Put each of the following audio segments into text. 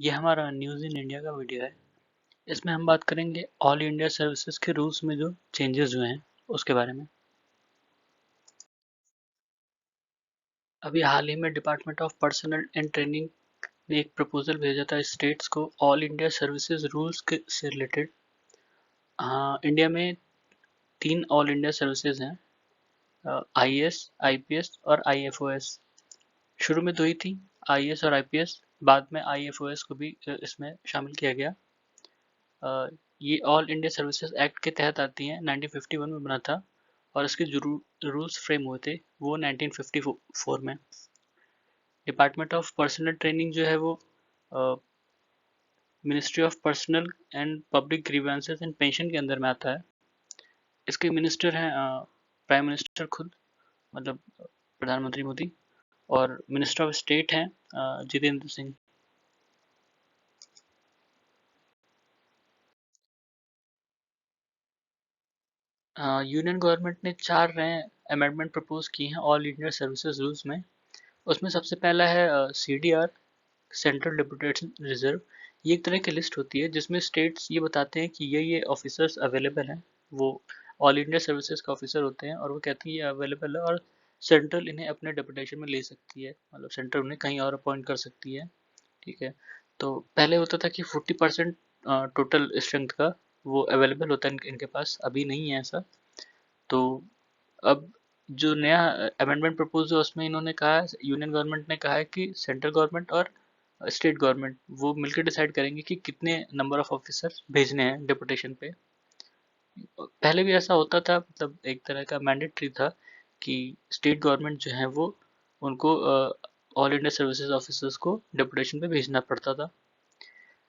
ये हमारा news in India का वीडियो है। इसमें हम बात करेंगे ऑल इंडिया सर्विसेज के रूल्स में जो चेंजेस हुए हैं उसके बारे में। अभी हाल ही में department of personal and training ने एक प्रपोजल भेजा था स्टेट्स को ऑल इंडिया सर्विसेज रूल्स के से रिलेटेड। हाँ, इंडिया में 3 ऑल इंडिया सर्विसेज हैं, आईएएस, आईपीएस और आईएफओएस। शुरू में 2 ही थी, आईएएस और आईपीएस। बाद में आईएफओएस को भी इसमें शामिल किया गया। ये ऑल इंडिया सर्विसेज एक्ट के तहत आती हैं, 1951 में बना था और इसके जो रूल्स फ्रेम हुए थे वो 1954 में। डिपार्टमेंट ऑफ पर्सनल ट्रेनिंग जो है वो ministry of personal and public grievances and pension के अंदर में आता है। इसके मिनिस्टर हैं प्राइम मिनिस्टर खुद, मतलब प्रधानमंत्री मोदी, और मिनिस्टर ऑफ स्टेट हैं जितेंद्र सिंह। यूनियन गवर्नमेंट ने 4 नए अमेंडमेंट प्रपोज किए हैं ऑल इंडिया सर्विसेज रूल्स में। उसमें सबसे पहला है सीडीआर, सेंट्रल डिप्यूटेशन रिजर्व। ये एक तरह की लिस्ट होती है जिसमें स्टेट्स ये बताते हैं कि ये ऑफिसर्स अवेलेबल हैं। वो ऑल इंडिया सर्विसेज का ऑफिसर होते हैं और वो कहते हैं ये अवेलेबल है, और सेंट्रल इन्हें अपने डिप्यूटेशन में ले सकती है, मतलब सेंट्रल उन्हें कहीं और अपॉइंट कर सकती है। ठीक है। तो पहले होता था कि 40% टोटल स्ट्रेंथ का वो अवेलेबल होता है इनके पास, अभी नहीं है ऐसा। तो अब जो नया अमेंडमेंट प्रपोज है उसमें इन्होंने कहा है, यूनियन गवर्नमेंट ने कहा है कि सेंट्रल गवर्नमेंट और स्टेट गवर्नमेंट वो मिलकर डिसाइड करेंगे कि कितने नंबर ऑफ ऑफिसर भेजने हैं डिपुटेशन पे। पहले भी ऐसा होता था, मतलब एक तरह का मैंडेटरी था कि स्टेट गवर्नमेंट जो है वो उनको ऑल इंडिया सर्विसेज ऑफिसर्स को डिपुटेशन पे भेजना पड़ता था।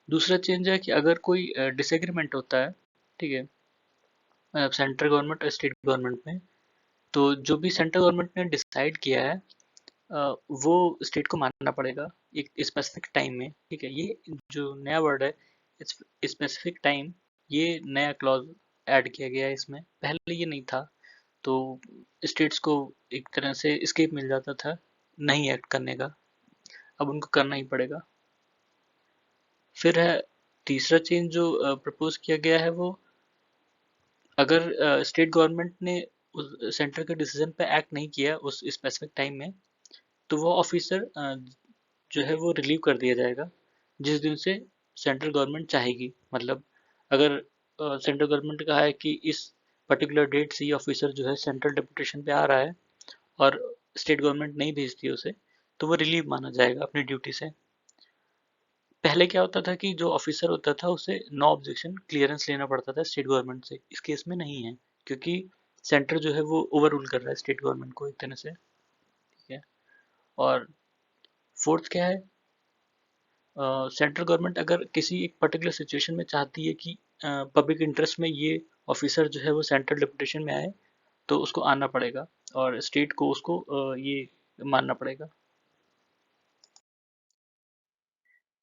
दूसरा चेंज है कि अगर कोई डिसएग्रीमेंट होता है, ठीक है, सेंट्रल गवर्नमेंट और स्टेट गवर्नमेंट में, तो जो भी सेंट्रल गवर्नमेंट ने डिसाइड किया है वो स्टेट को मानना पड़ेगा एक स्पेसिफिक टाइम में। ठीक है, ये जो नया वर्ड है स्पेसिफिक टाइम, ये नया क्लॉज ऐड किया गया है इसमें, पहले ये नहीं था। तो स्टेट्स को एक तरह से स्केप मिल जाता था नहीं एक्ट करने का, अब उनको करना ही पड़ेगा। फिर है तीसरा चेंज जो प्रपोज किया गया है वो, अगर स्टेट गवर्नमेंट ने उस सेंटर के डिसीजन पे एक्ट नहीं किया उस स्पेसिफिक टाइम में, तो वो ऑफिसर जो है वो रिलीव कर दिया जाएगा जिस दिन से सेंट्रल गवर्नमेंट चाहेगी। मतलब अगर सेंट्रल गवर्नमेंट कहा है कि इस पर्टिकुलर डेट से ये ऑफिसर जो है सेंट्रल डिप्यूटेशन पे आ रहा है और स्टेट गवर्नमेंट नहीं भेजती उसे, तो वो रिलीव माना जाएगा अपनी ड्यूटी से। पहले क्या होता था कि जो ऑफिसर होता था उसे नो ऑब्जेक्शन क्लियरेंस लेना पड़ता था स्टेट गवर्नमेंट से। इस केस में नहीं है, क्योंकि सेंटर जो है वो ओवर रूल कर रहा है स्टेट गवर्नमेंट को एक तरह से। ठीक है। और फोर्थ क्या है, सेंट्रल गवर्नमेंट अगर किसी एक पर्टिकुलर सिचुएशन में चाहती है कि पब्लिक इंटरेस्ट में ये ऑफिसर जो है वो सेंट्रल डिप्यूटेशन में आए, तो उसको आना पड़ेगा और स्टेट को उसको ये मानना पड़ेगा।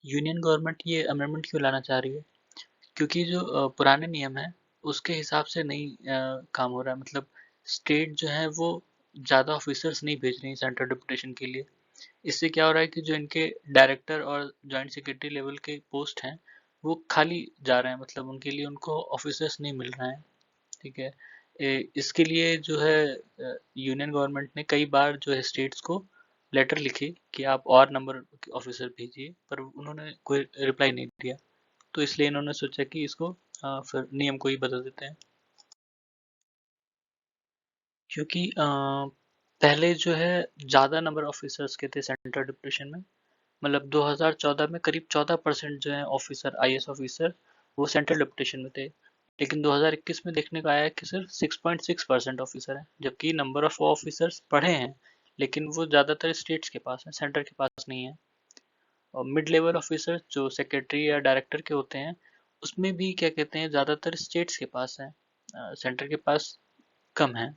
यूनियन गवर्नमेंट ये अमेंडमेंट क्यों लाना चाह रही है, क्योंकि जो पुराने नियम है उसके हिसाब से नहीं काम हो रहा है। मतलब स्टेट जो है वो ज़्यादा ऑफिसर्स नहीं भेज रही सेंट्रल डिप्यूटेशन के लिए। इससे क्या हो रहा है कि जो इनके डायरेक्टर और जॉइंट सेक्रेटरी लेवल के पोस्ट हैं वो खाली जा रहे हैं, मतलब उनके लिए उनको ऑफिसर्स नहीं मिल रहे हैं। ठीक है। इसके लिए जो है यूनियन गवर्नमेंट ने कई बार जो है स्टेट्स को लेटर लिखे कि आप और नंबर ऑफिसर भेजिए, पर उन्होंने कोई रिप्लाई नहीं दिया। तो इसलिए इन्होंने सोचा कि इसको फिर नियम को ही बदल देते हैं। क्योंकि पहले जो है ज़्यादा नंबर ऑफिसर्स के थे सेंट्रल डिप्यूटेशन में। मतलब 2014 में करीब 14% जो है ऑफिसर, आईएएस ऑफिसर, वो सेंट्रल डिप्यूटेशन में थे। लेकिन 2021 में देखने को आया है कि सिर्फ 6.6% ऑफिसर हैं, जबकि नंबर ऑफ ऑफिसर्स बढ़े हैं, लेकिन वो ज़्यादातर स्टेट्स के पास है, सेंटर के पास नहीं है। और मिड लेवल ऑफिसर जो सेक्रेटरी या डायरेक्टर के होते हैं, उसमें भी क्या कहते हैं ज़्यादातर स्टेट्स के पास है, सेंटर के पास कम है।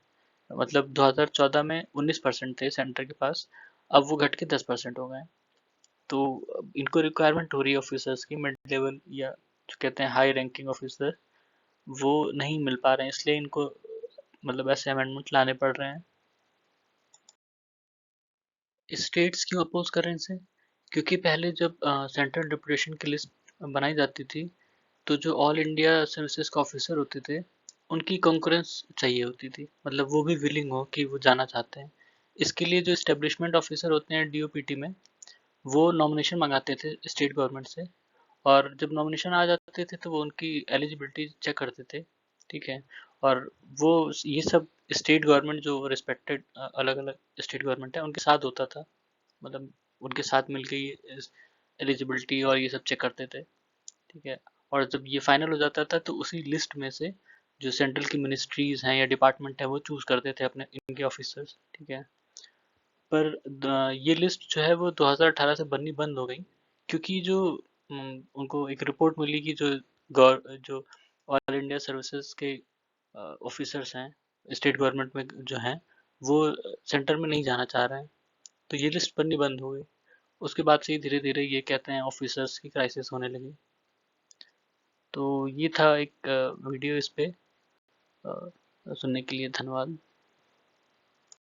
मतलब 2014 में 19% थे सेंटर के पास, अब वो घट के 10% हो गए। तो इनको रिक्वायरमेंट हो रही है ऑफिसर्स की, मिड लेवल या जो कहते हैं हाई रैंकिंग ऑफिसर, वो नहीं मिल पा रहे हैं, इसलिए इनको मतलब ऐसे अमेंडमेंट लाने पड़ रहे हैं। स्टेट्स क्यों अपोज कर रहे हैं इसे, क्योंकि पहले जब सेंट्रल डिप्यूटेशन की लिस्ट बनाई जाती थी, तो जो ऑल इंडिया सर्विसेज के ऑफिसर होते थे, उनकी कंकरेंस चाहिए होती थी, मतलब वो भी विलिंग हो कि वो जाना चाहते हैं। इसके लिए जो एस्टेब्लिशमेंट ऑफिसर होते हैं डीओपीटी में, वो नॉमिनेशन मंगाते थे स्टेट गवर्नमेंट से, और जब नॉमिनेशन आ जाते थे तो वो उनकी एलिजिबिलिटी चेक करते थे। ठीक है। और वो ये सब स्टेट गवर्नमेंट जो रिस्पेक्टेड अलग अलग स्टेट गवर्नमेंट है उनके साथ होता था, मतलब उनके साथ मिलके ये एलिजिबिलिटी और ये सब चेक करते थे। ठीक है। और जब ये फाइनल हो जाता था तो उसी लिस्ट में से जो सेंट्रल की मिनिस्ट्रीज हैं या डिपार्टमेंट है वो चूज करते थे अपने इनके ऑफिसर्स। ठीक है। पर ये लिस्ट जो है वो 2018 से बननी बंद हो गई, क्योंकि जो उनको एक रिपोर्ट मिली कि जो ऑल इंडिया सर्विसेज के ऑफिसर्स हैं स्टेट गवर्नमेंट में जो हैं, वो सेंटर में नहीं जाना चाह रहे हैं, तो ये लिस्ट बननी बंद हो गई। उसके बाद से ही धीरे धीरे ये कहते हैं ऑफिसर्स की क्राइसिस होने लगी। तो ये था एक वीडियो इस पे। सुनने के लिए धन्यवाद।